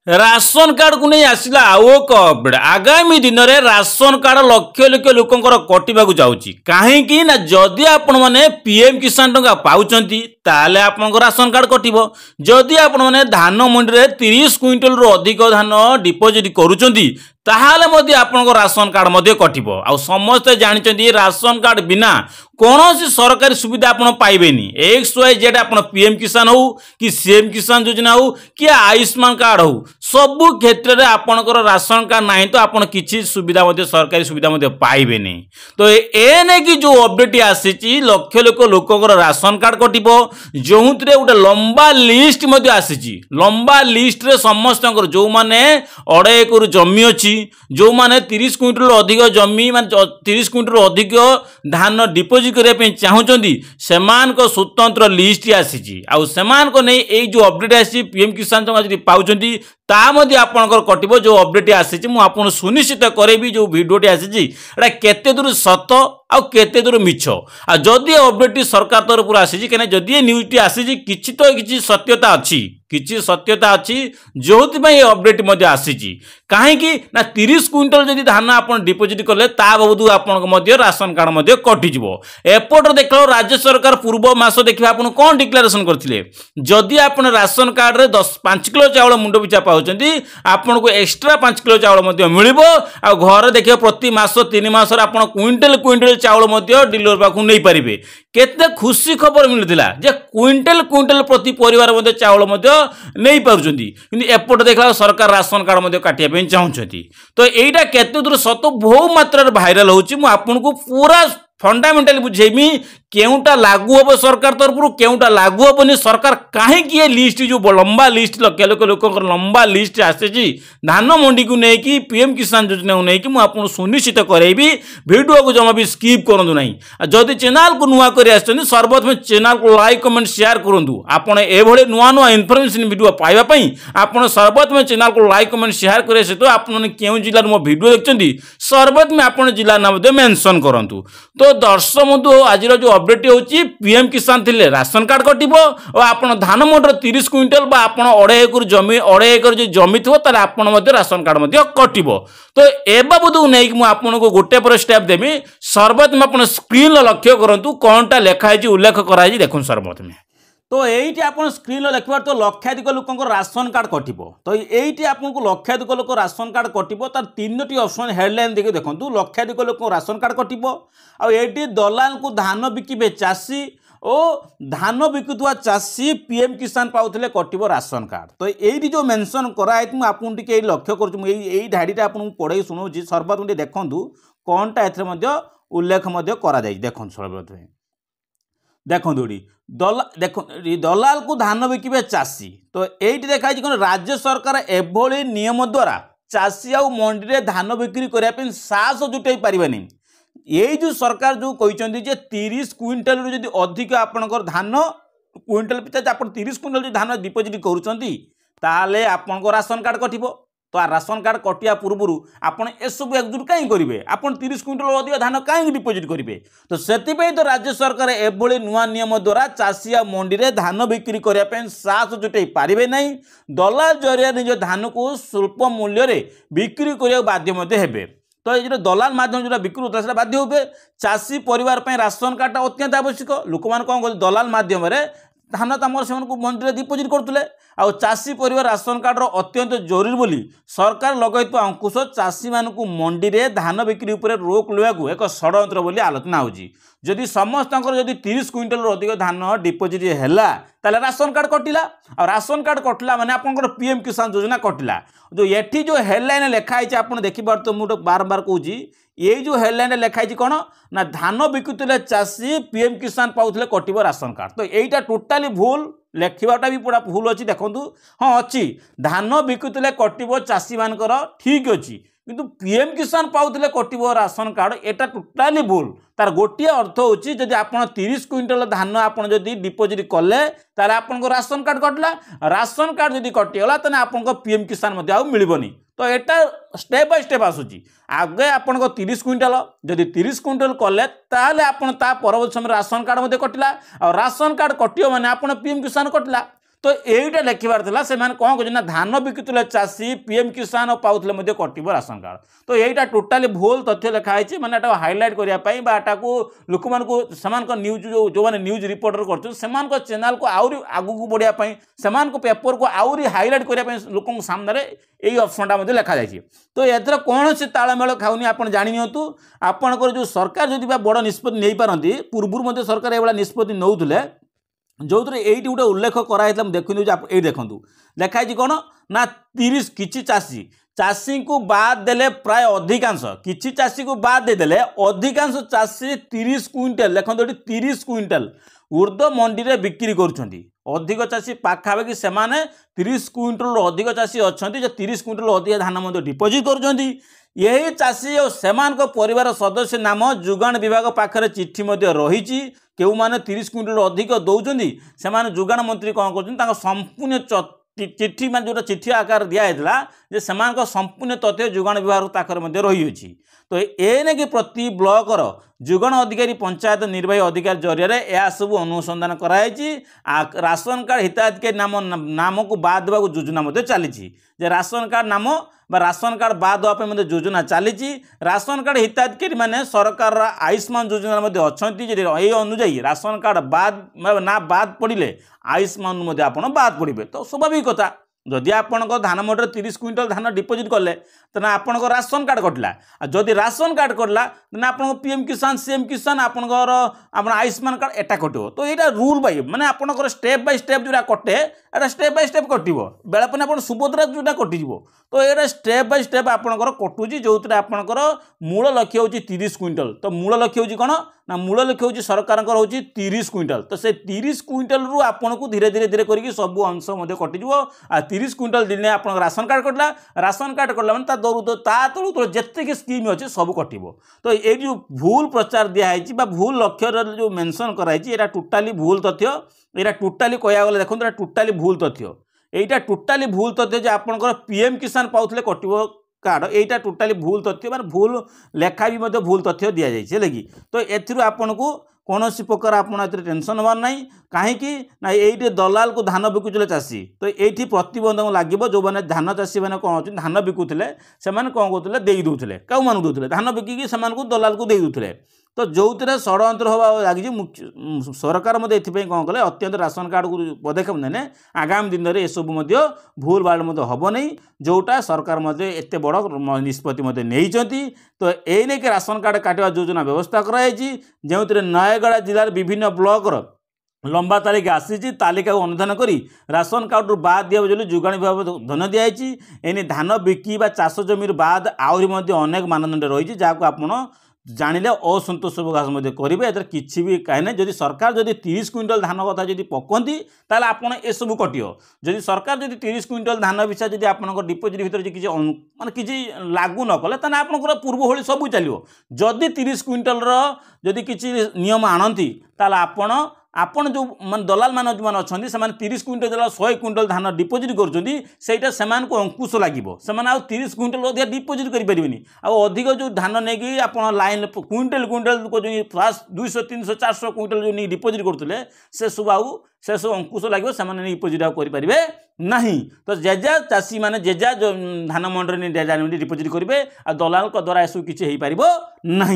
Ration card को नहीं आसला आउ एक अपडेट आगामी दिन में राशन कार्ड लक्ष लक्ष लोकंर कटिबाकू जाउची काहेकि ना जदि आपण माने पीएम किसान टंका पाउचंती ताले आपनको राशन कार्ड कटिबो जदि आपण माने धान मंडी रे 30 क्विंटल रु अधिक धान डिपोजिट करूचंती ताहाले मध्ये आपनको राशन कार्ड मध्ये कटिबो आ समस्त जानिचंती राशन कार्ड बिना कौन सरकारी सुविधा आप पाइबेनी XYZ आप पीएम किसान हो कि सीएम किसान योजना हो कि आयुष्मान कार्ड हो सबु क्षेत्र में आपणकर राशन कार्ड नहीं तो आप किसी सुविधा सरकारी सुविधा पाइबेनी तो एने की जो अपडेट आसी लक्ष लक्ष लोकर राशन कार्ड कटिबो जो गोटे लंबा लिस्ट आसी लंबा लिस्ट रे समस्त जो माने 2.5 एकर जमी अच्छी जो माने 30 क्विंटल अधिक जमी माने 30 क्विंटल अधिक धान डिपोजिट करने चाहूँगी से स्वतंत्र लिस्ट आसी नहीं ये जो अपडेट आसी पीएम किसान टंका पाँच ता आपणकर कटिबो जो अपडेट आसी मुझे सुनिश्चित करेबी जो भिडियोटी आसी केते दूर सत आ केते दूर मिछ आ जदि अपडेट सरकार तरफ आसी कहीं जदि न्यूज आसी किछि तो किछि सत्यता अच्छी किछि सत्यता अच्छी जो अपडेट आसी कहीं ना 30 क्विंटल जदि धान आप डिपोजिट कले ता बाबू आपन राशन कार्ड कटिज एपट देख राज्य सरकार पूर्व मास देखिए आप कौन डिक्लेरेशन करते जदि आप राशन कार्ड रे 5 किलो चाउल मुंड पिछा पाउचंती आपन को एक्स्ट्रा 5 किलो चाउल मिलिबो आ घर देखिए प्रति मास 3 मास आप क्विंटल क्विंटल चाउल डीलर पाखु नहीं पारिबे केते खुशी खबर मिलथिला जे क्विंटल क्विंटल प्रति परिवार चाउल नहीं पारुचंती किंतु एपट देखला सरकार राशन कार्ड काटिया पे चाहूचंती तो एटा केते दूर सत बहु मात्रा भाइराल होची मु आपन को पूरा फंडामेंटली बुझेमी केउटा लागू हम सरकार तरफ केउटा लागू हेनी सरकार कहीं लिस्ट जो लंबा लिस्ट लक्ष लक्ष लोक लंबा लिस्ट आसी धान मंडी को लेकिन पीएम किसान योजना को लेकिन मुझे सुनिश्चित करेबी वीडियो को जमा भी स्किप करूँ ना जदि चैनल को नुआ कर सर्वप्रथम चैनल को लाइक कमेंट शेयर करूँ आपड़ ये नुआ नुआ इनफर्मेशन वीडियो पाइबापी आप सर्वप्रथम चैनल को लाइक कमेंट शेयर करे सहित आपने क्यों जिले मो वीडियो देखते सर्वप्रथम आप जिला ना मेंशन करूँ तो दर्शक बंधु आज जो अपडेट होची पीएम किसान थिले राशन कार्ड कटिबो और आपण धान मोटर 30 क्विंटल बा आपण 2.5 एकर जमी 2.5 एकर जो जमी थो ताले आपण मध्ये राशन कार्ड मध्ये कटिबो तो ए बाबू नै कि मु आपण को गोटे पर स्टेप देबी सर्वप्रथम आपण स्क्रीन लक्ष्य करंतु कोनटा लेखा है उल्लेख कराई देखुन सर्वप्रथम तो ये आप स्क्रीन लिखबार तो लक्षाधिक लोक राशन कार्ड कटिबो तो ये आपको लक्षाधिक लोक राशन कार्ड कटिबो तार 3टी ऑप्शन हेडलाइन देखिए देखो लक्षाधिक लोक राशन कार्ड कटिबो आ ये दलाल को धान बिकिबे चाषी और धान बिकुवा चाषी पीएम किसान पाउथिले कटिबो राशन कार्ड तो ये जो मेंशन कराई आपको टे लक्ष्य करी ढाड़ी आपको पढ़े शुणाऊँ सर्वप्रथम देखूँ कौनटा ए उल्लेख करा देखो सर्वप्रथम देखो देखो दलाल को धान बिकिबे चाषी तो ये देखाई कौन राज्य सरकार एभली नियम द्वारा चाषी आ मंडी में धान बिक्री करने साहस जुटाई पारे ये जो सरकार जो कहते 30 क्विंटल रू जदि अधिक आपणकर धान क्विंटल पिछा आप 30 क्विंटल जो धान डिपोजिट करुँचे आपको राशन कार्ड कटिबो तो राशन कार्ड कटिया पूर्व आपड़ एसबू एकजुट कहीं करेंगे आप 30 क्विंटल अधिक धान कहीं डिपोजिट करेंगे तो से तो राज्य सरकार एभली नुआ नियम द्वारा चाषी आ मंडी में धान बिक्री करने साहस जुटाई पारे ना दलाल जरिया निज धान को स्वल्प मूल्य बिक्री करने बाध्य हेबे तो ये दलाल माध्यम जो बिक्री होता है बाध्य हे चाषी परिवार राशन कार्ड अत्यंत आवश्यक लोक मैंने कौन कर दलाल माध्यम धान तमर से मंडी में डिपोजिट करते आ चाषी परिवार राशन कार्ड अत्यंत जरूरी बोली सरकार लगै अंकुश चाषी मानक मंडी में धान बिक्री उपर रोक लगा एक षड्यंत्र बोली आलोचना होची जदि समस्त जदि 30 क्विंटल अधिक धान डिपोजिट है ताले राशन कार्ड कटिला और राशन कार्ड कटिला माने आपनकर पीएम किसान योजना कटिला जो ये जो हेडलाइन लिखाई आप देखिए तो मुझे बार बार कहूँ ये जो हेडलाइन लिखाई कौन ना धान बिकुले चाषी पीएम किसान पाउथिले कटिबो राशन कार्ड तो यहीटा टोटाली भूल लेखिबाटा भी पूरा भूल अच्छी देखूँ हाँ अच्छी धान बिकुले कटिबो चाषी मानकर ठीक अच्छी किंतु पीएम किसान पाउथिले कटिबो राशन कार्ड एटा टोटाली भूल तार गोटे अर्थ होची जदि आपण 30 क्विंटल धान आपण जदि डिपोजिट कले ताले आपनको राशन कार्ड कटला राशन कार्ड जदि कटिगला तने आपनको पीएम किसान मध्ये आ मिलबनी तो एटा स्टेप बाय स्टेप आसुची आगे आपनको 30 क्विंटल जदि 30 क्विंटल कले ताले आपण ता परवर्ती समय राशन कार्ड मध्ये कटिला और राशन कार्ड कटियो माने आपण पीएम किसान कटिला तो यहीटा लिखबार था से कौन कर धान बिकुले चाषी पीएम किसान पाते कटो राशन कार्ड तो यहीटा टोटाली भूल तथ्य लिखाई मैंने हाइलाइट करने लोक न्यूज जो मैंने न्यूज रिपोर्टर कर चैनल को आहरी आगू बढ़ापी से पेपर को आहरी हाइलाइट करने लोक सामने यही ऑप्शनटा लिखा जाए तो एथर कौन से तालमेल खाऊनी आप जाणिनियंतु आपणकर जो सरकार जदि बड़ निष्पत्ति नहीं पारती पूर्व सरकार ये निष्पत्ति नौले जो ये गोटे उल्लेख कराई देखु ये देखूँ लिखाई कौन ना 30 किसी चाषी चाषी को बाद देले प्राय अधिकांश किसी चाषी को बाद देदेले अधिकांश चाषी 30 क्विंटाल देखो 30 क्विंटाल ऊर्ध्व मंडी में बिक्री करुँच अधिक चाषी पाखापाखि से 30 क्विंटाल अधिक चाषी अच्छा जो 30 क्विंटाल अधिक धान डिपोजिट कर यही चाषी और सेमान परिवार सदस्य नाम जुगाण विभाग पाखे चिट्ठी रही क्यों मैंने 30 क्विंटाल अधिक दौरान से जुगाण मंत्री कौन कर संपूर्ण चिट्ठी मान जो चिट्ठी आकार दिखाई से संपूर्ण तथ्य जुगाण विभाग पाखे रही तो एने कि प्रति ब्लॉकर जुगाण अधिकारी पंचायत निर्वाही अधिकारी जरिया यह सब अनुसंधान कराई राशन कार्ड हिताधिकारी नाम को बाद देवा योजना चली राशन कार्ड नाम राशन कार्ड बाद देवाई योजना चली राशन कार्ड हिताधिकारी मैंने सरकार आयुष्मान योजना अच्छा ये अनुजाई राशन कार्ड बाद ना बाद पड़े आयुष्मान आप बाद पड़े तो स्वाभाविक कथा जदि आपण धान मंडी 30 क्विंटाल धान डिपोजिट कले तो आपण राशन कार्ड कटला जदि राशन कार्ड कटला तो आप पीएम किसान सीएम किसान आपणकर आयुष्मान कार्ड एटा कटो तो यहाँ रूल बाई माने आपणकर स्टेप बाय स्टेप जो कटे एटा स्टेप बाय स्टेप कटो बेलापन आप सुभद्रा जोटा कटिज तो ये स्टेप बाय स्टेप आपणकर कटुची जो आपणकर मूल लक्ष्य हूँ 30 क्विंटाल तो मूल लक्ष्य हूँ कौन ना मूल लक्ष्य हूँ सरकार हूँ 30 क्विंटाल तो से 30 क्विंटाल रु आपन को धीरे धीरे धीरे करके सब अंश कटिज आ 30 क्विंटाल दिन आप राशन कार्ड कटला राशन कार्ड कटला मैंने तलू तल जिते स्कीम अच्छे सब कटो तो ये जो भूल प्रचार दिखाई भूल लक्ष्य जो मेंशन कराई टोटाली भूल तथ्य यहाँ टोटाली कह गले देखो टोटाली भूल तथ्य यहाँ टोटाली भूल तथ्य जो आपंकर पीएम किसान पाते कटो कार्ड यहाँ टोटाली भूल तथ्य माने भूल लेखा भी भूल तथ्य दि जाए कि तो एथिरु आपन को कौन प्रकार आपड़ टेंशन हबार ना कहीं ना ये दलाल को धान बिकुले चाषी तो ये प्रतिबंधक लगे जो मैंने धान चाषी मैंने कौन अच्छे धान बिकुले से कौन करते देदे क्या मान दूसरे धान बिकिकी से दलाल को देदे तो जो षड्यंत्र हवा लगी सरकार कौन कले अत्यंत राशन कार्ड को पदक्षेप ने आगामी दिन में यह भूल भाल हम नहीं जोटा सरकार एत बड़ निष्पत्ति नहीं तो ये राशन कार्ड काटा योजना व्यवस्था कराई जो नयगढ़ जिलार विभिन्न ब्लॉकर लंबा तालिका आसी तालिका को अनुधान करी राशन कार्ड रू बाद दिया बोली जुगाणी विभाग धन दिखाई एने धान बिकी चाष जमी बाद आहरी अनेक मानदंड रही जहाँ आप जानिले असंतोष प्रकाश करेंगे एथर किसी भी कहीं जदि सरकार जदि 30 क्विंटाल धान कथा जदि पकती ताले आपण ए सब कटियो जदि सरकार जदि 30 क्विंटाल धान विषय जदि आपनकर डिपोजिट भीतर किसी माने किसी लागू न कले ताने आपनकर पूर्व भली सब चलियो जदि 30 क्विंटाल जदि किसी नियम आणती ताले आपण जो मान दलाल मान जो अच्छा से 30 क्विंटाल 100 क्विंटाल धान डिपोजिट करा से अंकुश लगे से 30 क्विंटाल अधिक डिपोजिट करें अधिक जो धान नहीं आप लाइन क्विंटाल क्विंटाल को जो फास्ट 200 300 400 क्विंटाल जो नहीं डिपोजिट करते से सब से सब अंकुश लगे से डिपोजिट करें ना तो जेजा चाषी मैंने जेजा जो धान मंडी जेजा डिपोजिट करेंगे आ दलाल द्वारा यह किसी हो पार ना।